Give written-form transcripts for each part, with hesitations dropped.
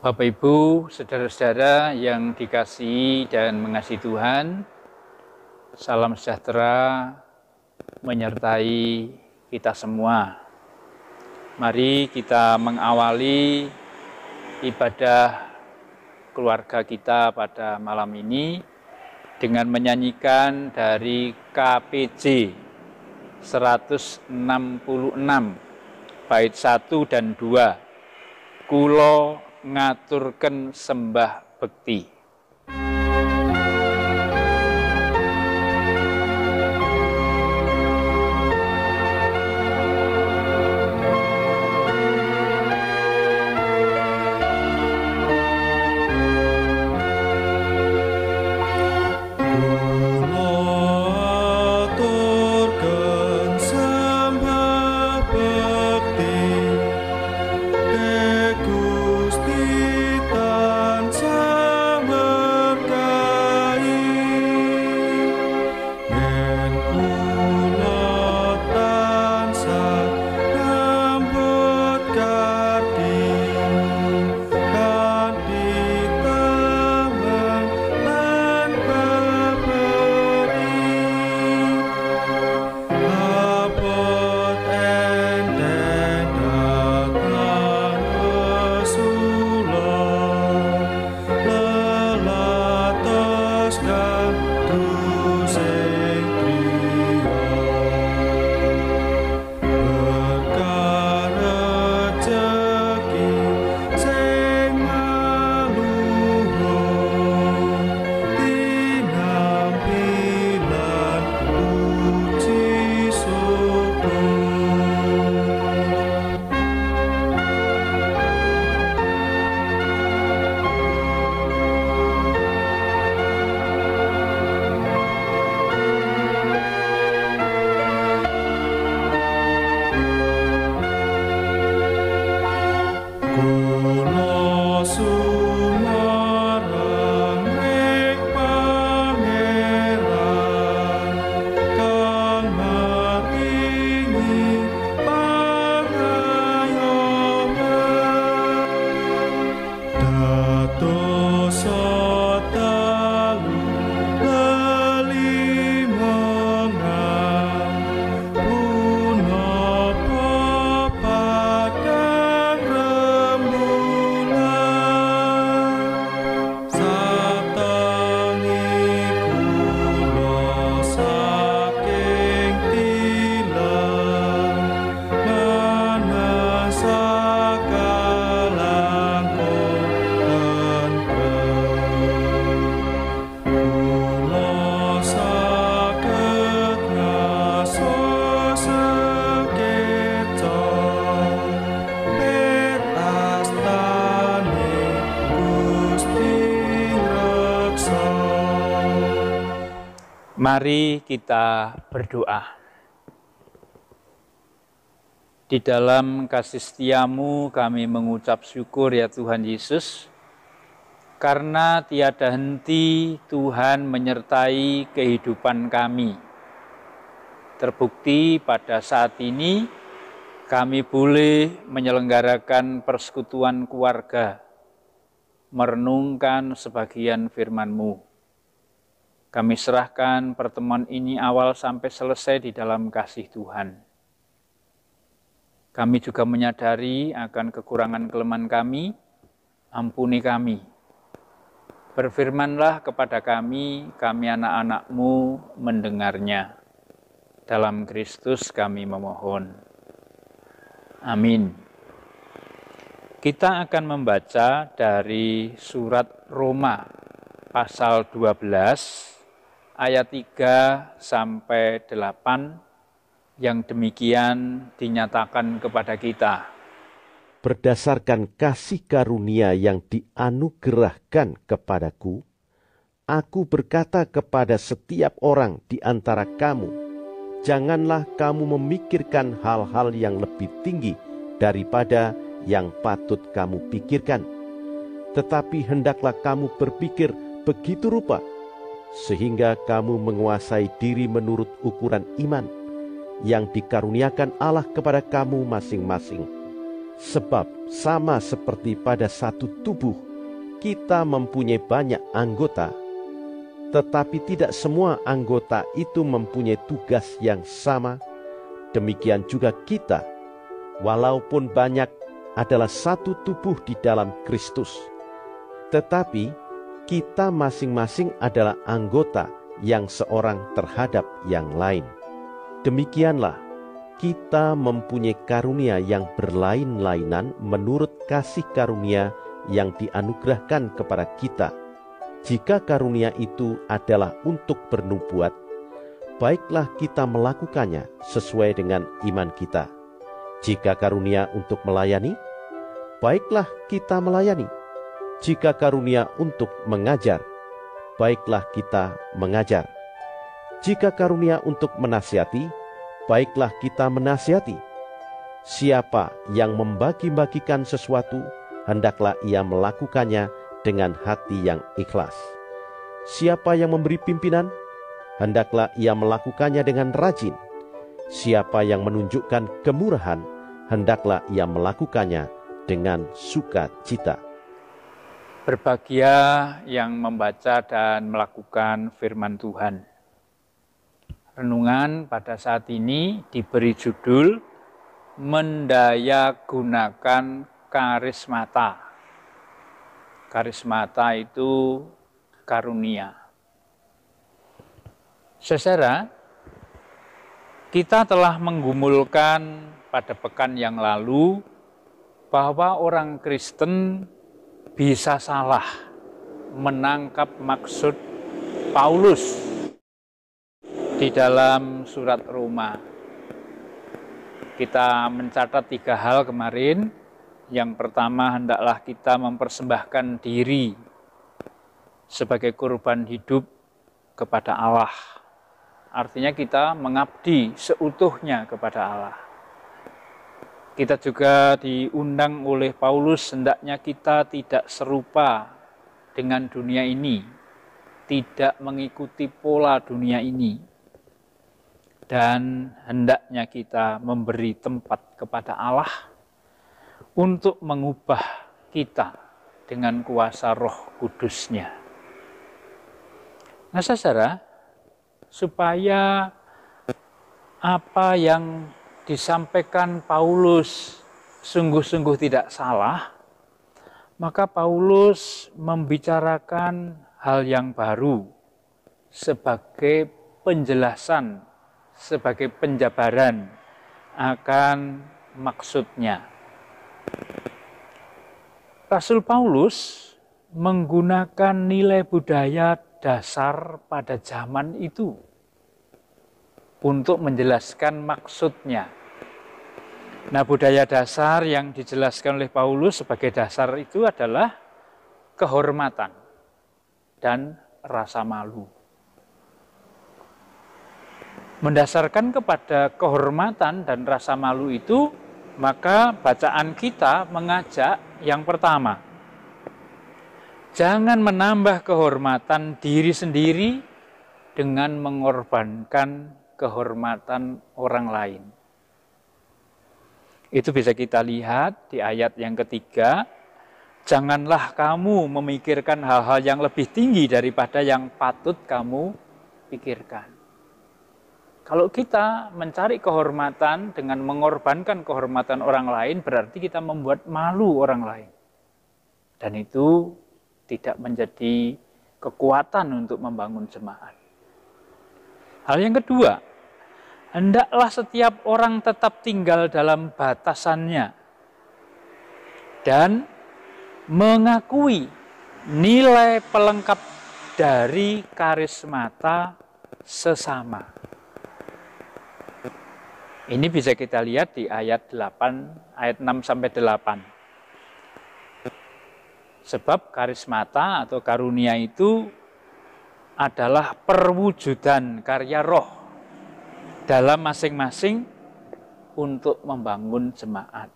Bapak Ibu, saudara-saudara yang dikasihi dan mengasihi Tuhan, salam sejahtera menyertai kita semua. Mari kita mengawali ibadah keluarga kita pada malam ini dengan menyanyikan dari KPJ 166 bait 1 dan 2, Kulo ngaturken sembah bekti. Mari kita berdoa. Di dalam kasih setiamu kami mengucap syukur ya Tuhan Yesus, karena tiada henti Tuhan menyertai kehidupan kami. Terbukti pada saat ini kami boleh menyelenggarakan persekutuan keluarga, merenungkan sebagian firman-Mu. Kami serahkan pertemuan ini awal sampai selesai di dalam kasih Tuhan. Kami juga menyadari akan kekurangan kelemahan kami, ampuni kami. Berfirmanlah kepada kami anak-anak-Mu mendengarnya. Dalam Kristus kami memohon. Amin. Kita akan membaca dari surat Roma pasal 12 ayat 3 sampai 8 yang demikian dinyatakan kepada kita. Berdasarkan kasih karunia yang dianugerahkan kepadaku, aku berkata kepada setiap orang di antara kamu, janganlah kamu memikirkan hal-hal yang lebih tinggi daripada yang patut kamu pikirkan. Tetapi hendaklah kamu berpikir begitu rupa, sehingga kamu menguasai diri menurut ukuran iman yang dikaruniakan Allah kepada kamu masing-masing. Sebab sama seperti pada satu tubuh, kita mempunyai banyak anggota, tetapi tidak semua anggota itu mempunyai tugas yang sama. Demikian juga kita, walaupun banyak, adalah satu tubuh di dalam Kristus. Tetapi kita masing-masing adalah anggota yang seorang terhadap yang lain. Demikianlah, kita mempunyai karunia yang berlain-lainan menurut kasih karunia yang dianugerahkan kepada kita. Jika karunia itu adalah untuk bernubuat, baiklah kita melakukannya sesuai dengan iman kita. Jika karunia untuk melayani, baiklah kita melayani. Jika karunia untuk mengajar, baiklah kita mengajar. Jika karunia untuk menasihati, baiklah kita menasihati. Siapa yang membagi-bagikan sesuatu, hendaklah ia melakukannya dengan hati yang ikhlas. Siapa yang memberi pimpinan, hendaklah ia melakukannya dengan rajin. Siapa yang menunjukkan kemurahan, hendaklah ia melakukannya dengan sukacita. Berbahagia yang membaca dan melakukan firman Tuhan. Renungan pada saat ini diberi judul Mendayagunakan Karismata. Karismata itu karunia. Saudara, kita telah menggumulkan pada pekan yang lalu bahwa orang Kristen bisa salah menangkap maksud Paulus di dalam surat Roma. Kita mencatat 3 hal kemarin. Yang pertama, hendaklah kita mempersembahkan diri sebagai kurban hidup kepada Allah. Artinya kita mengabdi seutuhnya kepada Allah. Kita juga diundang oleh Paulus, hendaknya kita tidak serupa dengan dunia ini, tidak mengikuti pola dunia ini, dan hendaknya kita memberi tempat kepada Allah untuk mengubah kita dengan kuasa Roh Kudus-Nya. Nah, saudara, supaya apa yang disampaikan Paulus sungguh-sungguh tidak salah, maka Paulus membicarakan hal yang baru sebagai penjelasan, sebagai penjabaran akan maksudnya. Rasul Paulus menggunakan nilai budaya dasar pada zaman itu untuk menjelaskan maksudnya. Nah, budaya dasar yang dijelaskan oleh Paulus sebagai dasar itu adalah kehormatan dan rasa malu. Mendasarkan kepada kehormatan dan rasa malu itu, maka bacaan kita mengajak yang pertama, jangan menambah kehormatan diri sendiri dengan mengorbankan kehormatan orang lain. Itu bisa kita lihat di ayat yang ketiga, janganlah kamu memikirkan hal-hal yang lebih tinggi daripada yang patut kamu pikirkan. Kalau kita mencari kehormatan dengan mengorbankan kehormatan orang lain, berarti kita membuat malu orang lain. Dan itu tidak menjadi kekuatan untuk membangun jemaat. Hal yang kedua, hendaklah setiap orang tetap tinggal dalam batasannya dan mengakui nilai pelengkap dari karismata sesama. Ini bisa kita lihat di ayat 8, ayat 6 sampai 8. Sebab karismata atau karunia itu adalah perwujudan karya Roh dalam masing-masing untuk membangun jemaat.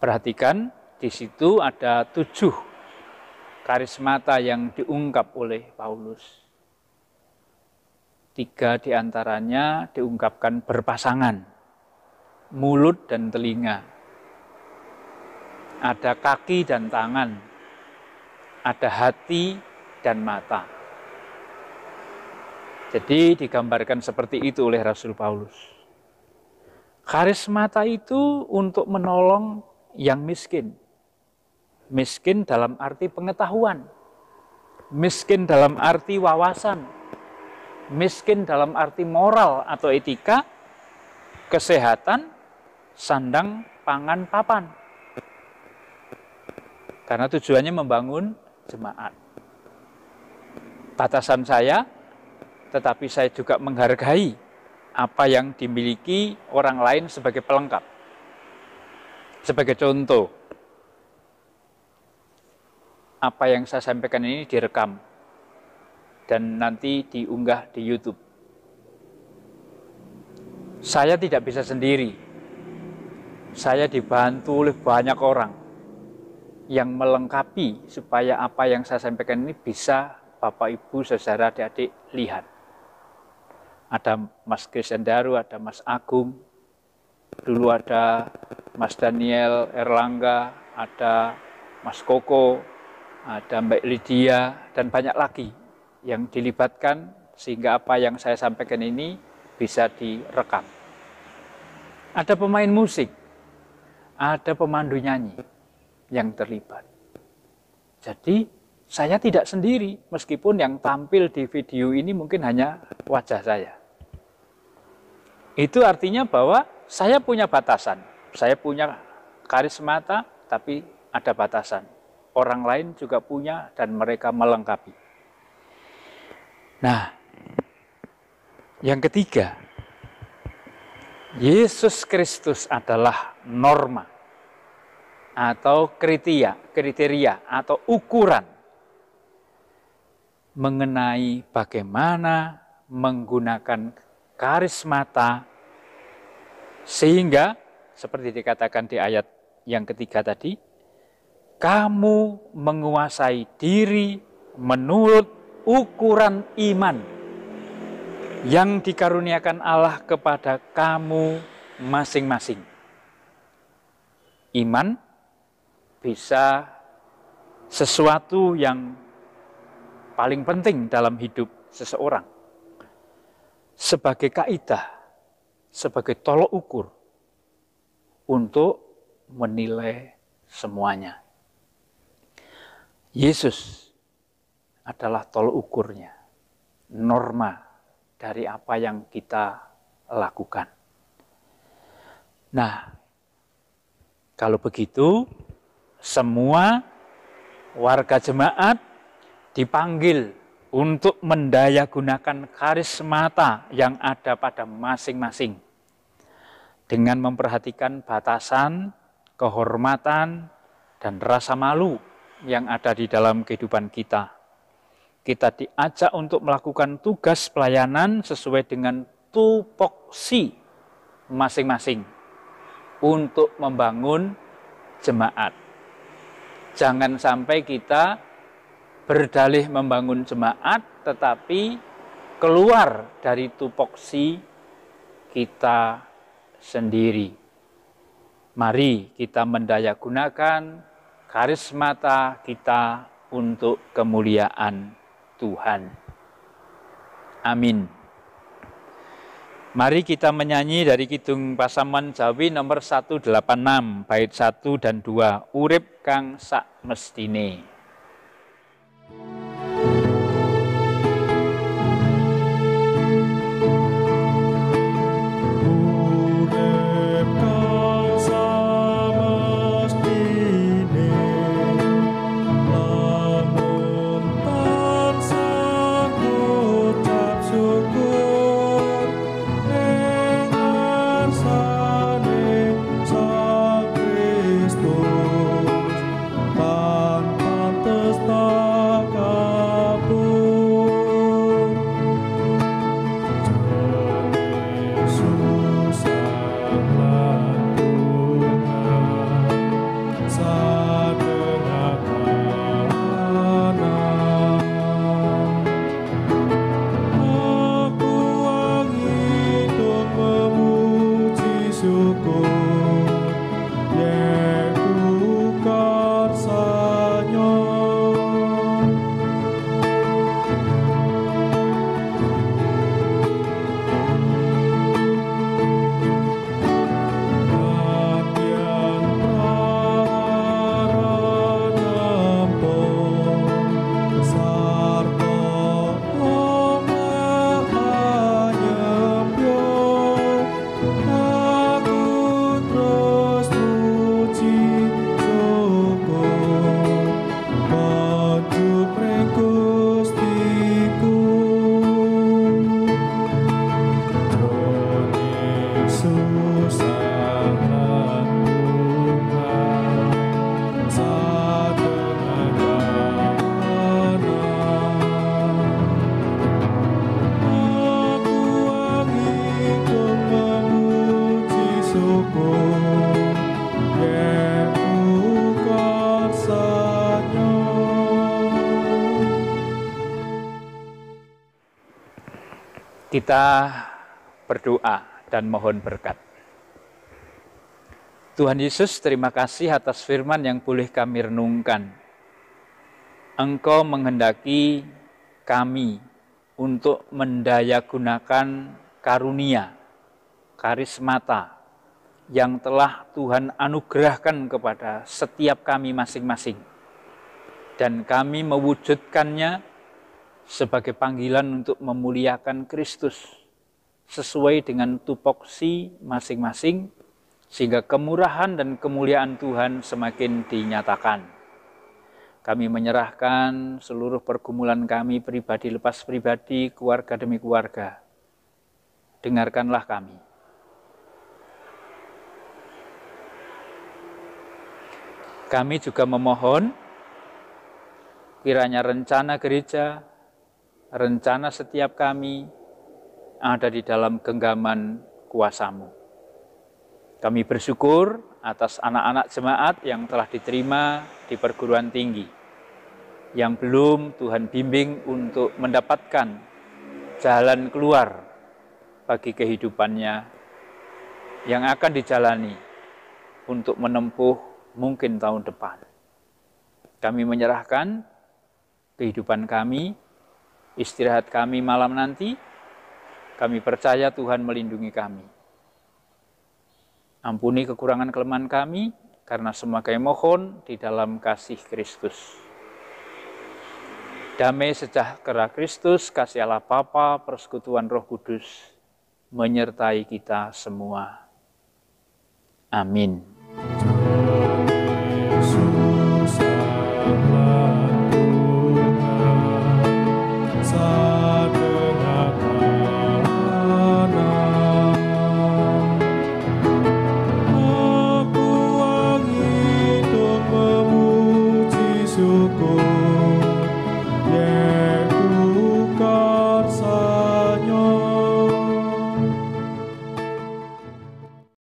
Perhatikan, di situ ada 7 karismata yang diungkap oleh Paulus. 3 diantaranya diungkapkan berpasangan. mulut dan telinga, ada kaki dan tangan, ada hati dan mata. Jadi digambarkan seperti itu oleh Rasul Paulus. Karismata itu untuk menolong yang miskin. Miskin dalam arti pengetahuan, miskin dalam arti wawasan, miskin dalam arti moral atau etika, kesehatan, sandang, pangan, papan. Karena tujuannya membangun jemaat. Batasan saya, tetapi saya juga menghargai apa yang dimiliki orang lain sebagai pelengkap. Sebagai contoh, apa yang saya sampaikan ini direkam dan nanti diunggah di YouTube. Saya tidak bisa sendiri. Saya dibantu oleh banyak orang yang melengkapi supaya apa yang saya sampaikan ini bisa Bapak, Ibu, saudara, adik-adik lihat. Ada Mas Krisandaru, ada Mas Agung, dulu ada Mas Daniel Erlangga, ada Mas Koko, ada Mbak Lydia, dan banyak lagi yang dilibatkan sehingga apa yang saya sampaikan ini bisa direkam. Ada pemain musik, ada pemandu nyanyi yang terlibat. Jadi saya tidak sendiri, meskipun yang tampil di video ini mungkin hanya wajah saya. Itu artinya bahwa saya punya batasan. Saya punya karismata, tapi ada batasan. Orang lain juga punya dan mereka melengkapi. Nah, yang ketiga, Yesus Kristus adalah norma atau kriteria atau ukuran mengenai bagaimana menggunakan karismata sehingga seperti dikatakan di ayat yang ketiga tadi, kamu menguasai diri menurut ukuran iman yang dikaruniakan Allah kepada kamu masing-masing. Iman bisa sesuatu yang paling penting dalam hidup seseorang. Sebagai kaidah, sebagai tolok ukur untuk menilai semuanya. Yesus adalah tolok ukurnya, norma dari apa yang kita lakukan. Nah, kalau begitu, semua warga jemaat dipanggil untuk mendayagunakan karismata yang ada pada masing-masing dengan memperhatikan batasan, kehormatan, dan rasa malu yang ada di dalam kehidupan kita. Kita diajak untuk melakukan tugas pelayanan sesuai dengan tupoksi masing-masing untuk membangun jemaat. Jangan sampai kita berdalih membangun jemaat, tetapi keluar dari tupoksi kita sendiri. Mari kita mendayagunakan karismata kita untuk kemuliaan Tuhan. Amin. Mari kita menyanyi dari Kidung Pasaman Jawi nomor 186, bait 1 dan 2, Urip kang sak mestine. Tanpa kuasanya. Kita berdoa dan mohon berkat. Tuhan Yesus, terima kasih atas firman yang boleh kami renungkan. Engkau menghendaki kami untuk mendayagunakan karunia, karismata yang telah Tuhan anugerahkan kepada setiap kami masing-masing. Dan kami mewujudkannya sebagai panggilan untuk memuliakan Kristus sesuai dengan tupoksi masing-masing, sehingga kemurahan dan kemuliaan Tuhan semakin dinyatakan. Kami menyerahkan seluruh pergumulan kami pribadi lepas pribadi, keluarga demi keluarga. Dengarkanlah kami. Kami juga memohon kiranya rencana gereja, rencana setiap kami ada di dalam genggaman kuasa-Mu. Kami bersyukur atas anak-anak jemaat yang telah diterima di perguruan tinggi, yang belum Tuhan bimbing untuk mendapatkan jalan keluar bagi kehidupannya yang akan dijalani untuk menempuh mungkin tahun depan. Kami menyerahkan kehidupan kami, istirahat kami malam nanti. Kami percaya Tuhan melindungi kami. Ampuni kekurangan kelemahan kami, karena semua kami mohon di dalam kasih Kristus. Damai sejahtera Kristus, kasih Allah Bapa, persekutuan Roh Kudus, menyertai kita semua. Amin. Syukur